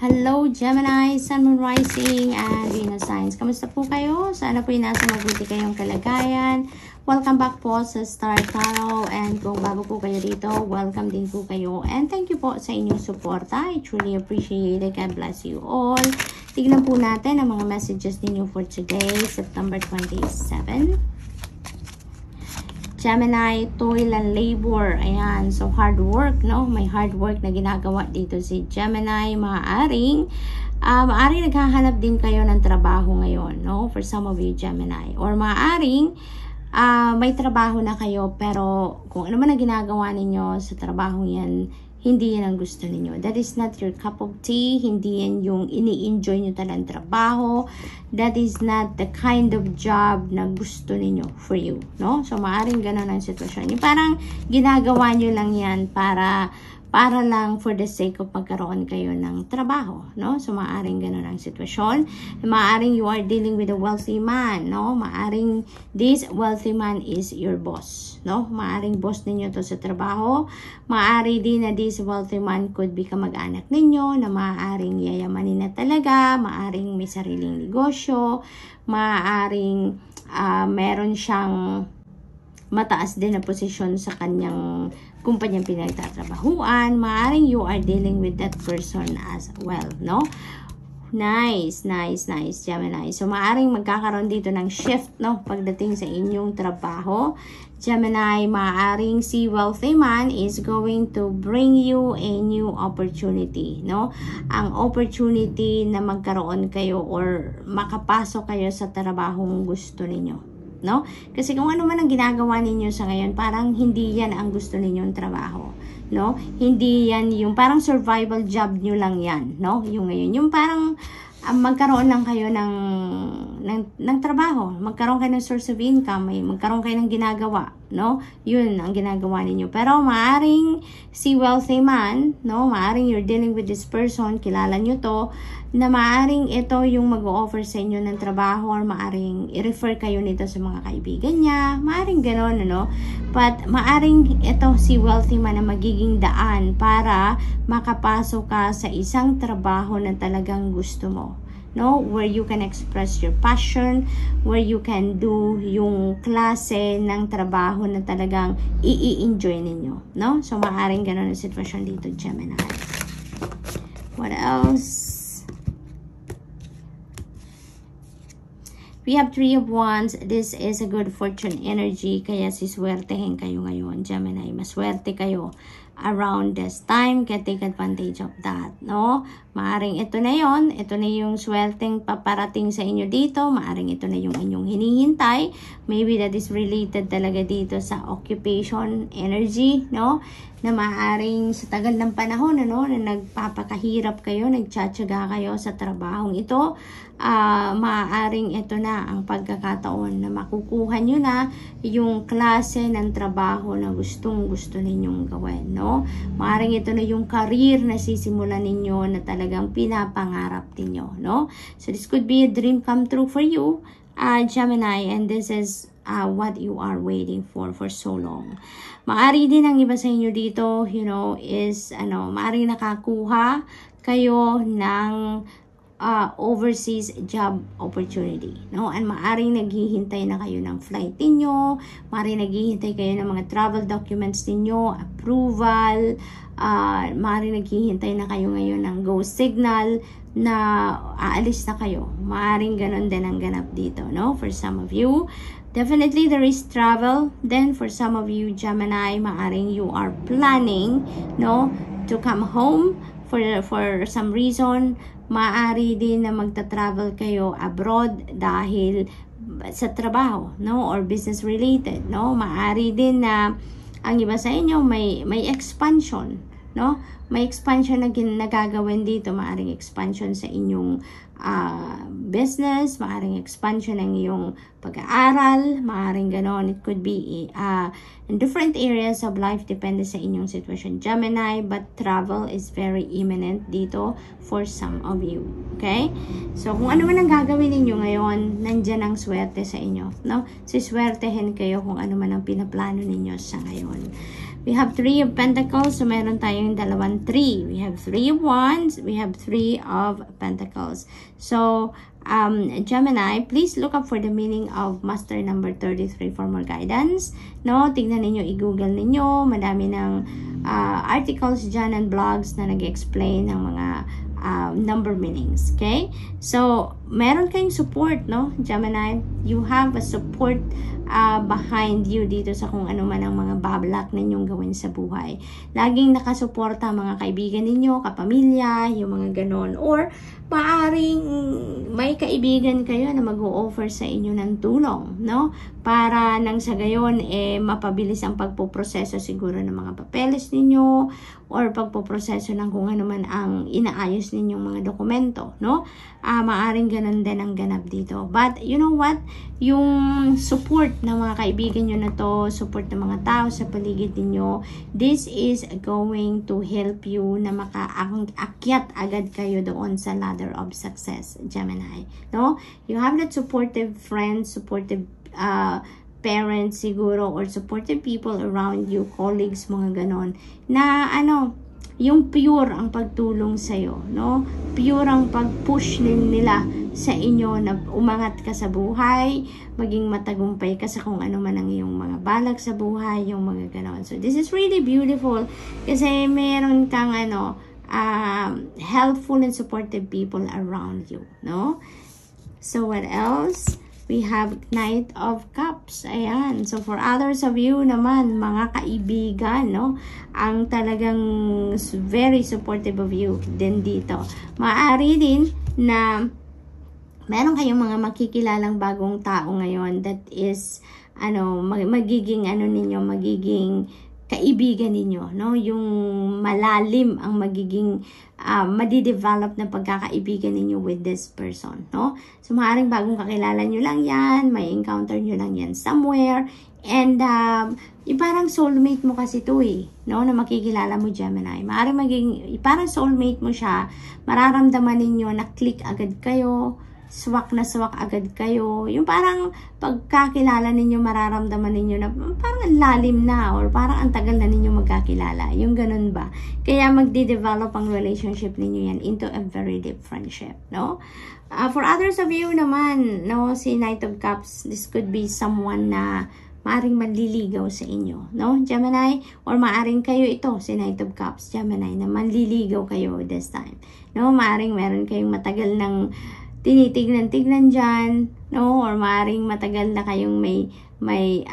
Hello Gemini, Sun, Moon, Rising, and Venus signs. Kamusta po kayo? Sana po yung nasa mabuti kayong kalagayan. Welcome back po sa Star Tarot. And kung bago po kayo dito, welcome din po kayo. And thank you po sa inyong suporta. I truly appreciate it. God bless you all. Tignan po natin ang mga messages ninyo for today, September 27. Gemini, toil and labor. Ayan. So, hard work, no? May hard work na ginagawa dito si Gemini. Maaaring naghahanap din kayo ng trabaho ngayon, no? For some of you, Gemini. Or maaaring may trabaho na kayo, pero kung ano man ang ginagawa ninyo sa trabaho yan, hindi yan ang gusto ninyo. That is not your cup of tea. Hindi yan yung ini-enjoy nyo talagang trabaho. That is not the kind of job na gusto ninyo for you. No? So, maaaring ganun ang sitwasyon. Yung parang ginagawa nyo lang yan para lang for the sake of magkaroon kayo ng trabaho, no? So, maaaring ganun ang sitwasyon. Maaaring you are dealing with a wealthy man, no? Maaaring this wealthy man is your boss, no? Maaaring boss ninyo to sa trabaho. Maari din na this wealthy man could be kamag-anak ninyo, na maaaring yayamanin na talaga, maaaring may sariling negosyo, maaaring meron siyang mataas din na posisyon sa kanyang kumpanyang pinagtatrabahuan. Maaring you are dealing with that person as well, no? Nice, nice, nice, Gemini. So, maaring magkakaroon dito ng shift, no? Pagdating sa inyong trabaho. Gemini, maaring si wealthy man is going to bring you a new opportunity, no? Ang opportunity na magkaroon kayo or makapasok kayo sa trabahong gusto ninyo. No? Kasi kung ano man ang ginagawa ninyo sa ngayon, parang hindi yan ang gusto ninyong trabaho, no? Hindi yan yung parang survival job nyo lang yan, no? Yung ngayon, yung parang magkaroon lang kayo ng trabaho, magkaroon kayo ng source of income, magkaroon kayo ng ginagawa, no? Yun ang ginagawa ninyo. Pero maaring si wealthy man, no? Maaring you're dealing with this person, kilala nyo to, na maaring ito yung mag-o-offer sa inyo ng trabaho, or maaring i-refer kayo nito sa mga kaibigan niya. Maaring gano'n, ano? But maaring ito si wealthy man na magiging daan para makapasok ka sa isang trabaho na talagang gusto mo, no? Where you can express your passion, where you can do yung klase ng trabaho na talagang i-enjoy ninyo, no? So, maaring gano'n ang sitwasyon dito, Gemini. What else? We have 3 of Wands. This is a good fortune energy. Kaya siswertehin kayo ngayon, Gemini. Maswerte kayo around this time. Kaya take advantage of that, no? Maaring ito na yon. Ito na yung swerteng paparating sa inyo dito. Maaring ito na yung inyong hinihintay. Maybe that is related talaga dito sa occupation energy, no? Na maaring sa tagal ng panahon, ano, na nagpapakahirap kayo, nagtsatsaga kayo sa trabahong ito, maaring ito na ang pagkakataon na makukuha nyo na yung klase ng trabaho na gustong-gusto ninyong gawin, no? Maaring ito na yung career na sisimulan ninyo na talagang pinapangarap ninyo, no? So, this could be a dream come true for you, Gemini, and this is what you are waiting for so long. Maari din ang iba sa inyo dito, you know, is, maari nakakuha kayo ng overseas job opportunity, no? And maaring naghihintay na kayo ng flight niyo, maaring naghihintay kayo ng mga travel documents niyo, approval, maaring naghihintay na kayo ngayon ng go signal na aalis na kayo. Maaring ganon din ang ganap dito, no? For some of you, definitely there is travel. Then for some of you, Gemini, maaring you are planning, no, to come home for some reason. Maari din na magta-travel kayo abroad dahil sa trabaho, no, or business related, no? Maari din na ang iba sa inyo may expansion, no? May expansion na nagagawin dito. Maaring expansion sa inyong business, maaring expansion ng iyong pag-aaral, maaring ganon. It could be in different areas of life, depende sa inyong sitwasyon, Gemini, but travel is very imminent dito for some of you, okay? So, kung ano man ang gagawin ninyo ngayon, nandyan ang swerte sa inyo, no? Siswertehin kayo kung ano man ang pinaplano ninyo sa ngayon. We have 3 of Pentacles. So, meron tayong dalawang 3. We have 3 of Wands. We have 3 of Pentacles. So, Gemini, please look up for the meaning of Master number 33 for more guidance. No, tignan ninyo, i-google ninyo. Madami ng articles dyan and blogs na nag-explain ng mga number meanings. Okay? So, meron kayong support, no? Gemini, you have a support behind you dito sa kung ano man ang mga babalak ninyong gawin sa buhay. Laging nakasuporta mga kaibigan ninyo, kapamilya, yung mga ganon. Or, maaring may kaibigan kayo na mag-o-offer sa inyo ng tulong, no? Para nang sa gayon, mapabilis ang pagpoproseso siguro ng mga papeles ninyo or pagpoproseso ng kung ano man ang inaayos ninyong mga dokumento, no? Maaring ganun din ang ganap dito. But, you know what? Yung support ng mga kaibigan nyo na to, support ng mga tao sa paligid ninyo, this is going to help you na makaakyat agad kayo doon sa ladder of success, Gemini. No? You have that supportive friends, supportive parents siguro, or supportive people around you, colleagues, mga ganon, na yung pure ang pagtulong sa'yo, no? Pure ang pag-push nila sa inyo na umangat ka sa buhay, maging matagumpay ka sa kung ano man ang iyong mga balak sa buhay, yung mga ganon. So, this is really beautiful kasi meron kang helpful and supportive people around you, no? So, what else? We have Knight of Cups. Ayan. So, for others of you naman, mga kaibigan, no? Ang talagang very supportive of you din dito. Maaari din na meron kayong mga makikilalang bagong tao ngayon that is, magiging kaibigan ninyo, no? Yung malalim ang magiging madidevelop na pagkakaibigan ninyo with this person, no? So, maaaring bagong kakilala nyo lang yan, may encounter nyo lang yan somewhere, and yung parang soulmate mo kasi to no? Na makikilala mo, Gemini. Maaaring parang soulmate mo siya, mararamdaman ninyo na click agad kayo, swak na swak agad kayo. Yung parang pagkakilala ninyo, mararamdaman ninyo na parang lalim na or parang ang tagal na ninyo magkakilala. Yung ganun ba? Kaya magde-develop ang relationship ninyo yan into a very deep friendship, no? For others of you naman, no, si Knight of Cups, this could be someone na maaring manliligaw sa inyo, no, Gemini? Or maaring kayo ito, si Knight of Cups, Gemini, na manliligaw kayo this time, no? Maaring meron kayong matagal ng tinitignan-tignan dyan, no? Or maaaring matagal na kayong may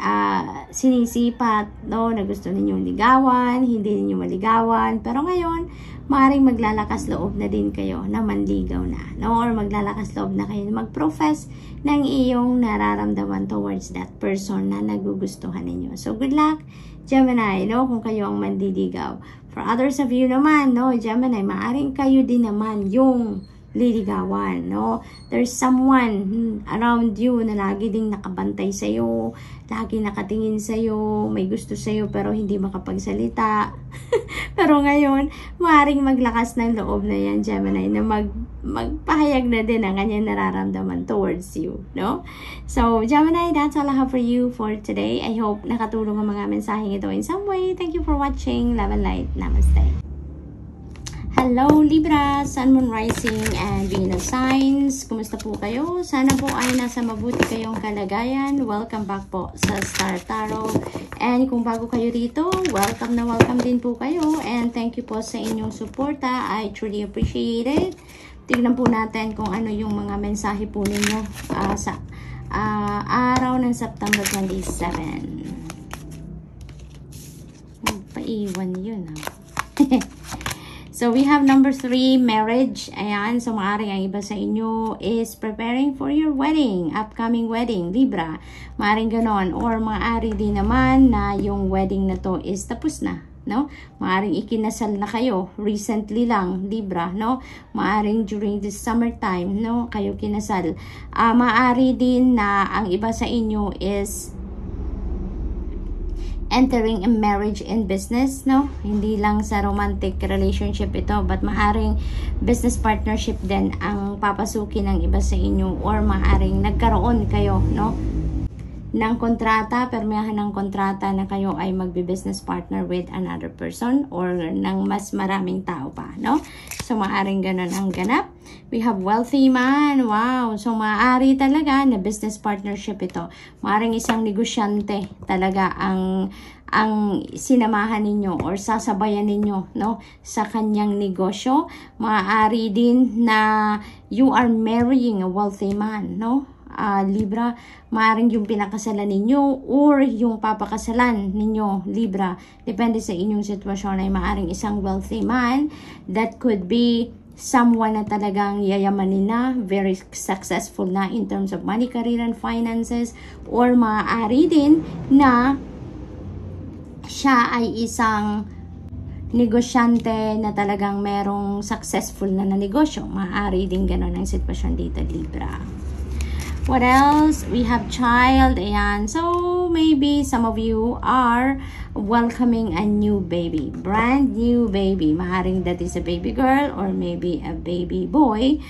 sinisipat, no? Na gusto ninyong ligawan, hindi ninyo maligawan. Pero ngayon, maaaring maglalakas loob na din kayo na manligaw na, no? Or maglalakas loob na kayo na mag-profess ng iyong nararamdaman towards that person na nagugustuhan ninyo. So, good luck, Gemini, no? Kung kayo ang manliligaw. For others of you naman, no, Gemini, maaaring kayo din naman yung liligawan, no? There's someone around you na lagi ding nakabantay sa'yo, lagi nakatingin sa'yo, may gusto sa'yo pero hindi makapagsalita. Pero ngayon, maaaring maglakas ng loob na yan, Gemini, na magpahayag na din ang kanyang nararamdaman towards you, no? So, Gemini, that's all I have for you for today. I hope nakatulong ang mga mensaheng ito in some way. Thank you for watching. Love and light. Namaste. Hello Libra, Sun, Moon, Rising, and Venus signs. Kumusta po kayo? Sana po ay nasa mabuti kayong kalagayan. Welcome back po sa Star Tarot. And kung bago kayo rito, welcome na welcome din po kayo. And thank you po sa inyong suporta. I truly appreciate it. Tignan po natin kung ano yung mga mensahe po ninyo sa araw ng September 27. Paiwan yun, ha? So, we have number 3, marriage. Ayan. So, maaaring ang iba sa inyo is preparing for your wedding. Upcoming wedding. Libra. Maaaring ganon. Or maaari din naman na yung wedding na to is tapos na. No? Maaaring ikinasal na kayo. Recently lang. Libra. No? Maaaring during this summertime. No? Kayo kinasal. Maaari din na ang iba sa inyo is entering a marriage and business, no? Hindi lang sa romantic relationship ito, but maaring business partnership din ang papasukin ng iba sa inyo, or maaring nagkaroon kayo, no? ng kontrata, permiyahan ng kontrata na kayo ay magbi-business partner with another person or ng mas maraming tao pa, no? So, maaring ganun ang ganap. We have wealthy man. Wow! So, maaari talaga na business partnership ito. Maaring isang negosyante talaga ang sinamahan ninyo or sasabayan ninyo, no, sa kanyang negosyo. Maaari din na you are marrying a wealthy man, no? Libra, maaring yung pinakasalan ninyo or yung papakasalan ninyo, Libra, depende sa inyong sitwasyon, ay maaring isang wealthy man. That could be someone na talagang yayamanin na, very successful na in terms of money, career, and finances, or maaari din na siya ay isang negosyante na talagang merong successful na negosyo. Maaari din ganun ang sitwasyon dito, Libra. What else? We have child. Ayan. So, maybe some of you are welcoming a new baby. Brand new baby. Maaaring that is a baby girl or maybe a baby boy.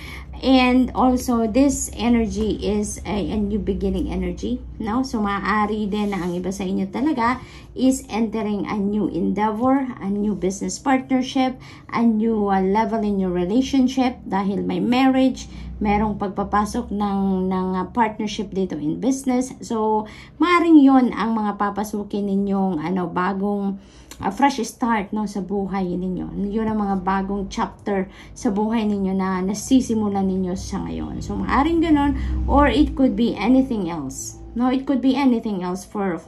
And also, this energy is a new beginning energy, no? So, maaari din na ang iba sa inyo talaga is entering a new endeavor, a new business partnership, a new level in your relationship dahil may marriage, merong pagpapasok ng partnership dito in business. So, maaring yon ang mga papasukin ninyong bagong fresh start, no, sa buhay ninyo. Yun ang mga bagong chapter sa buhay ninyo na nasisimulan ninyo sa ngayon. So, maaaring ganun, or it could be anything else. No, it could be anything else for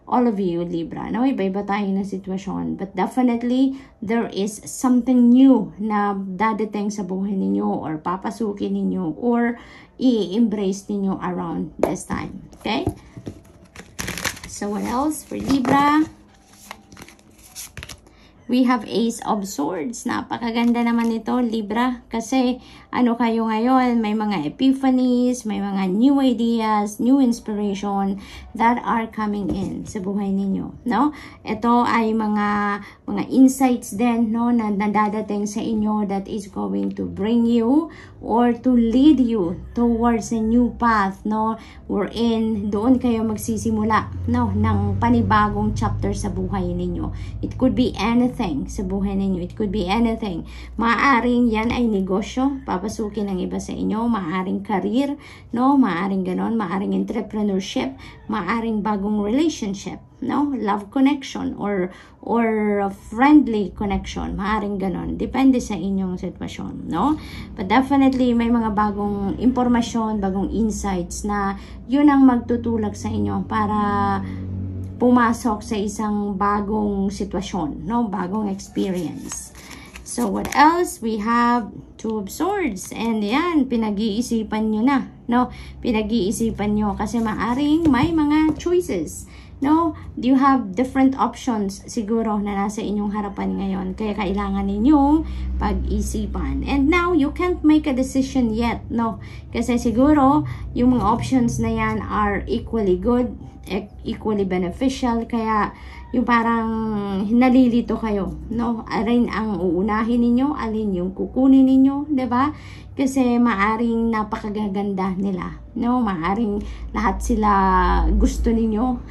all of you, Libra. No, iba-iba tayo na sitwasyon. But definitely, there is something new na dadating sa buhay ninyo or papasukin ninyo or i-embrace ninyo around this time. Okay? So, what else for Libra? We have Ace of Swords. Napakaganda naman ito, Libra. Kasi, kayo ngayon, may mga epiphanies, may mga new ideas, new inspiration that are coming in sa buhay ninyo, no? Ito ay mga insights din, no, na nadadating sa inyo that is going to bring you or to lead you towards a new path, no? Wherein, doon kayo magsisimula, no, ng panibagong chapter sa buhay ninyo. It could be anything sa buhay ninyo. It could be anything. Maaaring yan ay negosyo, papasukin ng iba sa inyo. Maaaring career, no? Maaaring ganon. Maaaring entrepreneurship. Maaaring bagong relationship, no? Love connection or friendly connection. Maaaring ganon. Depende sa inyong sitwasyon, no? But definitely, may mga bagong impormasyon, bagong insights na yun ang magtutulak sa inyo para pumasok sa isang bagong sitwasyon, no? Bagong experience. So, what else? We have Two of Swords. And yan, pinag-iisipan nyo na, no? Pinag-iisipan nyo kasi maaring may mga choices, no? You have different options siguro na nasa inyong harapan ngayon. Kaya kailangan ninyong pag-isipan. And now, you can't make a decision yet, no? Kasi siguro, yung mga options na yan are equally good, equally beneficial. Kaya, yung parang nalilito kayo, no? Alin ang uunahin ninyo, alin yung kukunin ninyo, 'di ba? Kasi maaring napakagaganda nila, no? Maaring lahat sila gusto ninyo.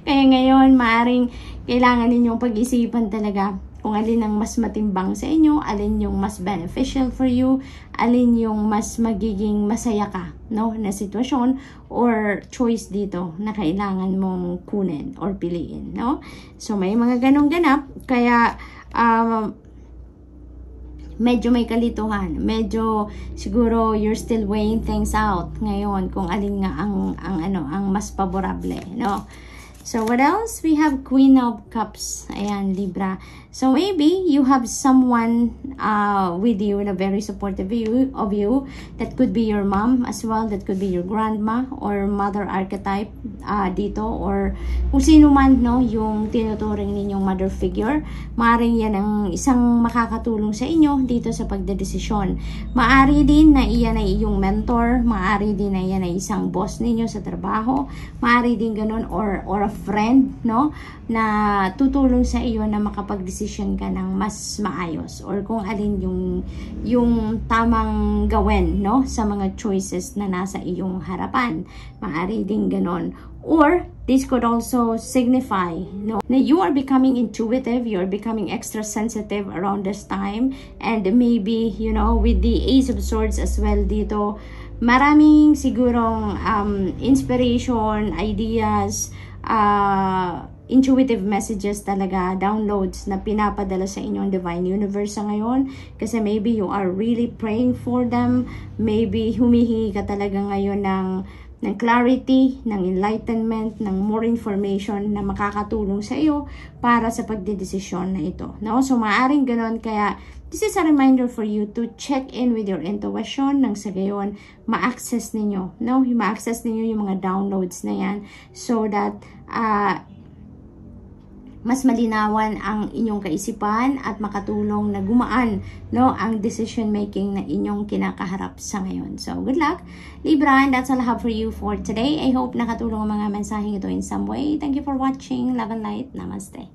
Kaya ngayon, maaring kailangan ninyong pag-isipan talaga kung alin ang mas matimbang sa inyo, alin yung mas beneficial for you, alin yung mas magiging masaya ka, no, na sitwasyon or choice dito na kailangan mong kunin or piliin, no? So, may mga ganong ganap, kaya medyo may kalituhan, medyo siguro you're still weighing things out ngayon kung alin nga ang mas favorable, no? So, what else? We have Queen of Cups. Ayan, Libra. So, maybe you have someone with you na very supportive of you. That could be your mom as well. That could be your grandma or mother archetype dito. Or kung sino man, no, yung tinuturing ninyong mother figure. Maaring yan ang isang makakatulong sa inyo dito sa pagdedesisyon. Maari din na iyan ay iyong mentor. Maari din na iyan ay isang boss ninyo sa trabaho. Maari din ganun or a friend, no, na tutulong sa iyo na makapag-decision ka ng mas maayos or kung alin yung tamang gawin, no, sa mga choices na nasa iyong harapan. Maaari din ganon. Or this could also signify, no, na you are becoming intuitive, you are becoming extra sensitive around this time, and maybe, you know, with the Ace of Swords as well dito, maraming sigurong inspiration, ideas, intuitive messages talaga, downloads na pinapadala sa inyong divine universe sa ngayon. Kasi maybe you are really praying for them, maybe humihingi ka talaga ngayon ng clarity, ng enlightenment, ng more information na makakatulong sa iyo para sa pagdedesisyon na ito. No? So, maaaring ganon. Kaya, this is a reminder for you to check in with your intuition nang sa gayon, ma-access ninyo. No? Ma-access ninyo yung mga downloads na yan so that mas malinawan ang inyong kaisipan at makatulong na gumaan, no, ang decision making na inyong kinakaharap sa ngayon. So, good luck, Libra, and that's all I have for you for today. I hope nakatulong ang mga mensaheng ito in some way. Thank you for watching. Love and light. Namaste.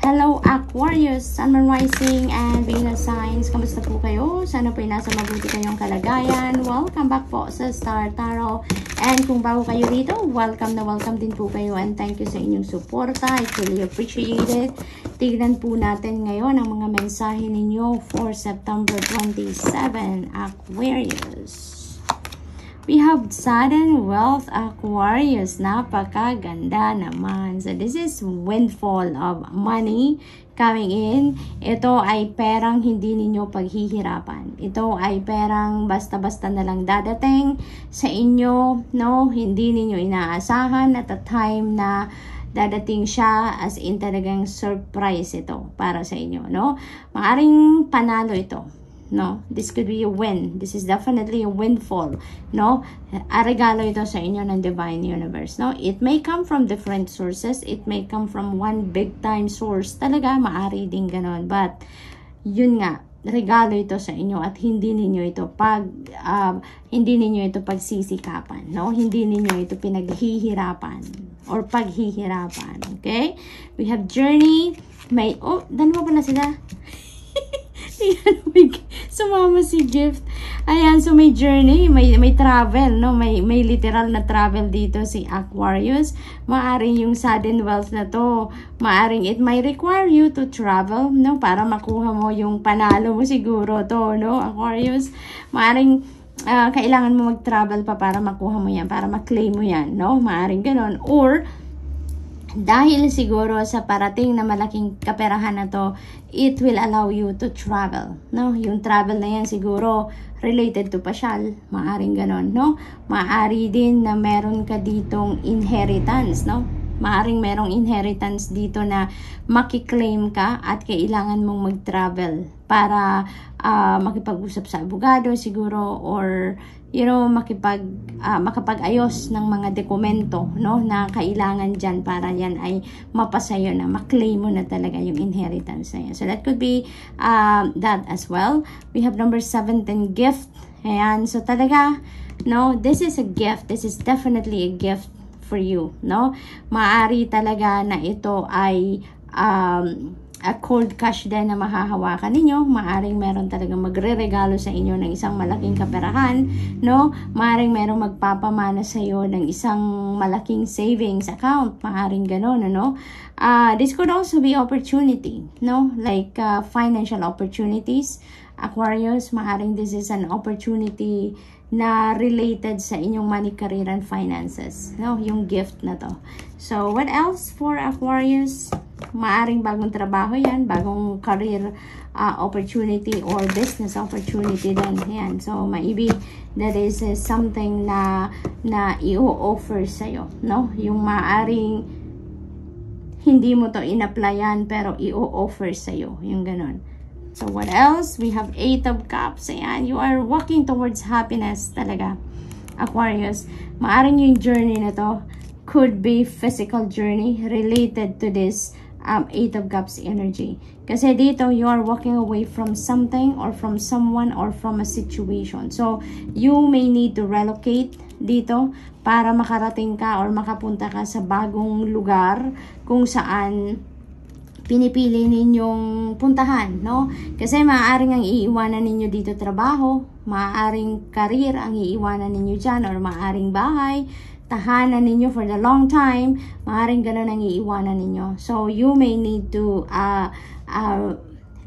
Hello Aquarius, Sun, Moon, Rising, and Venus signs. Kamusta po kayo? Sana po ay nasa mabuti kayong kalagayan. Welcome back po sa Star Tarot. And kung bago kayo dito, welcome na welcome din po kayo. And thank you sa inyong suporta. I truly appreciate it. Tignan po natin ngayon ang mga mensahe ninyo for September 27, Aquarius. We have sudden wealth, Aquarius. Napakaganda naman. So, this is windfall of money coming in. Ito ay perang hindi ninyo paghihirapan. Ito ay perang basta-basta na lang dadating sa inyo, no? Hindi ninyo inaasahan at a time na dadating siya, as in talagang surprise ito para sa inyo, no? Maaring panalo ito. No, this could be a win. This is definitely a windfall. No, a regalo ito sa inyo ng divine universe. No, it may come from different sources. It may come from one big time source. Talaga, maari din ganon. But, yun nga, regalo ito sa inyo at hindi ninyo ito pagsisikapan. No, hindi ninyo ito pinaghihirapan or paghihirapan. Okay, we have journey. May, dalawa pala sila. Sumama si Gift. Ayan, so may journey, may travel, no? May literal na travel dito si Aquarius. Maaring yung sudden wealth na to, maaring it might require you to travel, no? Para makuha mo yung panalo mo siguro to, no? Aquarius, maaring kailangan mo mag-travel pa para makuha mo yan, para ma-claim mo yan, no? Maaring ganon. Or, dahil siguro sa parating na malaking kaperahan na to, it will allow you to travel, no? Yung travel na yan siguro related to pasyal, maaring ganon, no? Maari din na meron ka ditong inheritance, no? Maaring merong inheritance dito na makiklaim ka at kailangan mong mag-travel para makipag-usap sa abogado siguro, or you know, makapag-ayos ng mga dokumento, no, na kailangan dyan para yan ay mapasayo na, maklaim mo na talaga yung inheritance na yan. So, that could be that as well. We have number 17, gift. Ayan. So, talaga, no, this is a gift. This is definitely a gift for you, no? Maari talaga na ito ay a cold cash din na mahahawakan ninyo. Maaring meron talagang magre-regalo sa inyo ng isang malaking kaperahan, no? Maaring meron magpapamana sa iyo ng isang malaking savings account. Maaring gano'n, ano? This could also be opportunity, no? Like financial opportunities. Aquarius, maaring this is an opportunity na related sa inyong money, career, and finances, no? Yung gift na to. So, what else for Aquarius? Maaring bagong trabaho yan, bagong career opportunity or business opportunity din. Yan. So, maybe that is something na i-offer sa'yo, no? Yung maaring hindi mo to in-applyan pero i-offer sa'yo. Yung ganon. So, what else? We have 8 of Cups. Ayan, you are walking towards happiness talaga, Aquarius. Maaring yung journey na to could be physical journey related to this Eight of Cups energy. Kasi dito, you are walking away from something or from someone or from a situation. So, you may need to relocate dito para makarating ka or makapunta ka sa bagong lugar kung saan pinipili ninyong puntahan, no? Kasi maaaring ang iiwanan ninyo dito trabaho, maaaring career ang iiwanan ninyo dyan, or maaaring bahay, tahanan ninyo for the long time, maaaring ganun ang iiwanan ninyo. So, you may need to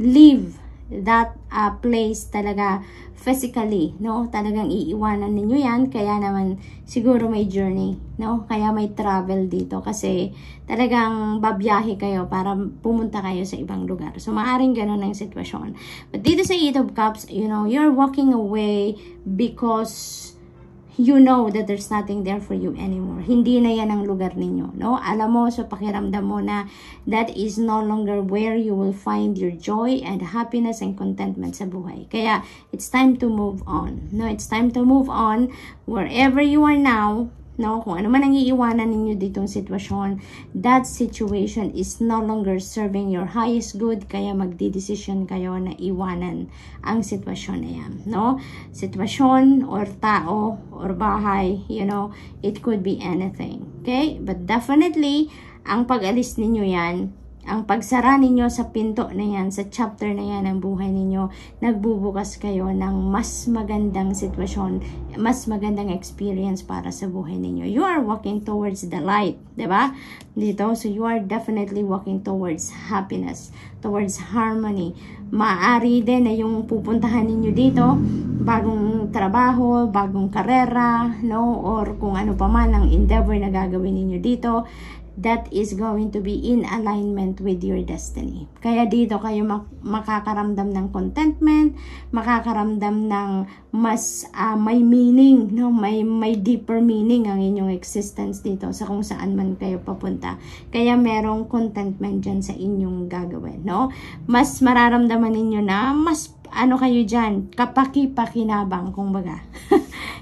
leave that place talaga physically, no? Talagang iiwanan ninyo yan, kaya naman siguro may journey, no? Kaya may travel dito kasi talagang babiyahe kayo para pumunta kayo sa ibang lugar. So, maaaring ganun ang sitwasyon. But dito sa Eight of Cups, you know, you're walking away because you know that there's nothing there for you anymore. Hindi na yan ang lugar ninyo, no? Alam mo, sa pakiramdam mo na that is no longer where you will find your joy and happiness and contentment sa buhay. Kaya, it's time to move on, no? It's time to move on wherever you are now, no? Kung ano man ang iiwanan ninyo ditong sitwasyon, that situation is no longer serving your highest good, kaya magdidesisyon kayo na iwanan ang sitwasyon na yan, no? Sitwasyon or tao or bahay, you know, it could be anything, okay? But definitely, ang pag-alis ninyo yan, ang pagsara ninyo sa pinto na yan, sa chapter na yan ng buhay ninyo, nagbubukas kayo ng mas magandang sitwasyon, mas magandang experience para sa buhay ninyo. You are walking towards the light, diba? Dito, so you are definitely walking towards happiness, towards harmony. Maaari din na yung pupuntahan ninyo dito, bagong trabaho, bagong karera, no? Or kung ano pa man ang endeavor na gagawin ninyo dito, that is going to be in alignment with your destiny. Kaya dito kayo makakaramdam ng contentment, makakaramdam ng mas may meaning, no? May deeper meaning ang inyong existence dito sa kung saan man kayo papunta. Kaya merong contentment dyan sa inyong gagawin, no? Mas mararamdaman ninyo na mas ano kayo dyan, kapaki-pakinabang, kumbaga.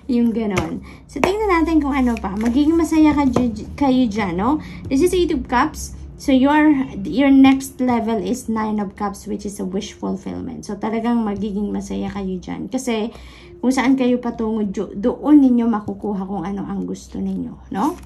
Yung ganon. So, tingnan natin kung ano pa. Magiging masaya kayo dyan, no? This is Eight of Cups. So, your next level is Nine of Cups, which is a wish fulfillment. So, talagang magiging masaya kayo dyan. Kasi, kung saan kayo patungo, doon ninyo makukuha kung ano ang gusto ninyo, no?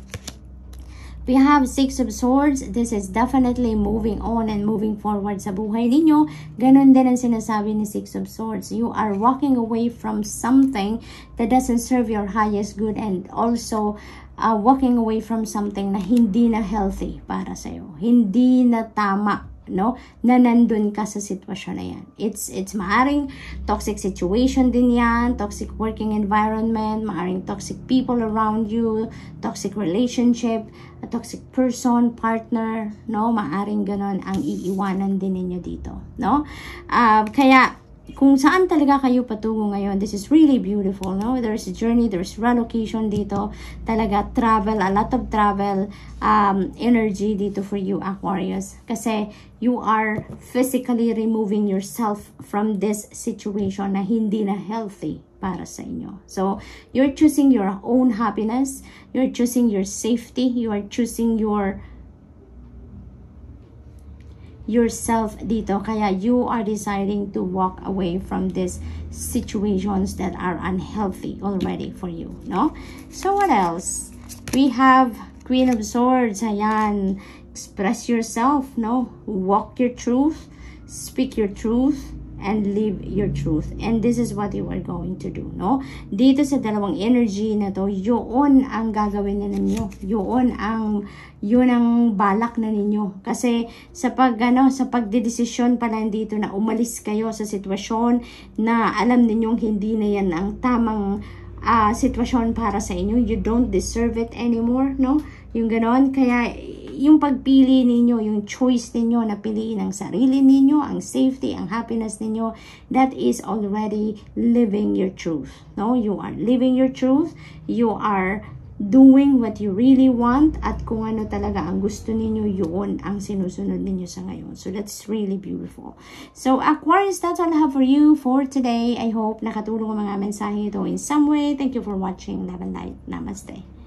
We have Six of Swords. This is definitely moving on and moving forward sa buhay ninyo. Ganon din ang sinasabi ni Six of Swords. You are walking away from something that doesn't serve your highest good, and also walking away from something na hindi na healthy para sa'yo. Hindi na tama, no? Na nandun ka sa sitwasyon na yan. It's maaring toxic situation din yan, toxic working environment, maaring toxic people around you, toxic relationship, a toxic person, partner, no? Maaring ganon ang iiwanan din ninyo dito, no? Kaya, kung saan talaga kayo patungo ngayon, this is really beautiful, no? There's a journey, there's relocation dito, talaga travel, a lot of travel energy dito for you, Aquarius. Kasi you are physically removing yourself from this situation na hindi na healthy para sa inyo. So, you're choosing your own happiness, you're choosing your safety, you are choosing yourself dito, kaya you are deciding to walk away from these situations that are unhealthy already for you, no? So what else? We have Queen of Swords. Ayan, express yourself, no? Walk your truth, speak your truth, and live your truth. And this is what you are going to do, no? Dito sa dalawang energy na to, yun ang gagawin na ninyo. Yun ang balak na ninyo. Kasi sa pagdedesisyon pala dito na umalis kayo sa sitwasyon na alam ninyong hindi na yan ang tamang sitwasyon para sa inyo. You don't deserve it anymore, no? Yung ganon. Kaya yung pagpili ninyo, yung choice ninyo na piliin ang sarili ninyo, ang safety, ang happiness ninyo, that is already living your truth, no? You are living your truth. You are doing what you really want, at kung ano talaga ang gusto ninyo, yun ang sinusunod ninyo sa ngayon. So that's really beautiful. So Aquarius, that's all I have for you for today. I hope nakatulong ang mga mensahe ito in some way. Thank you for watching. Love and light. Namaste.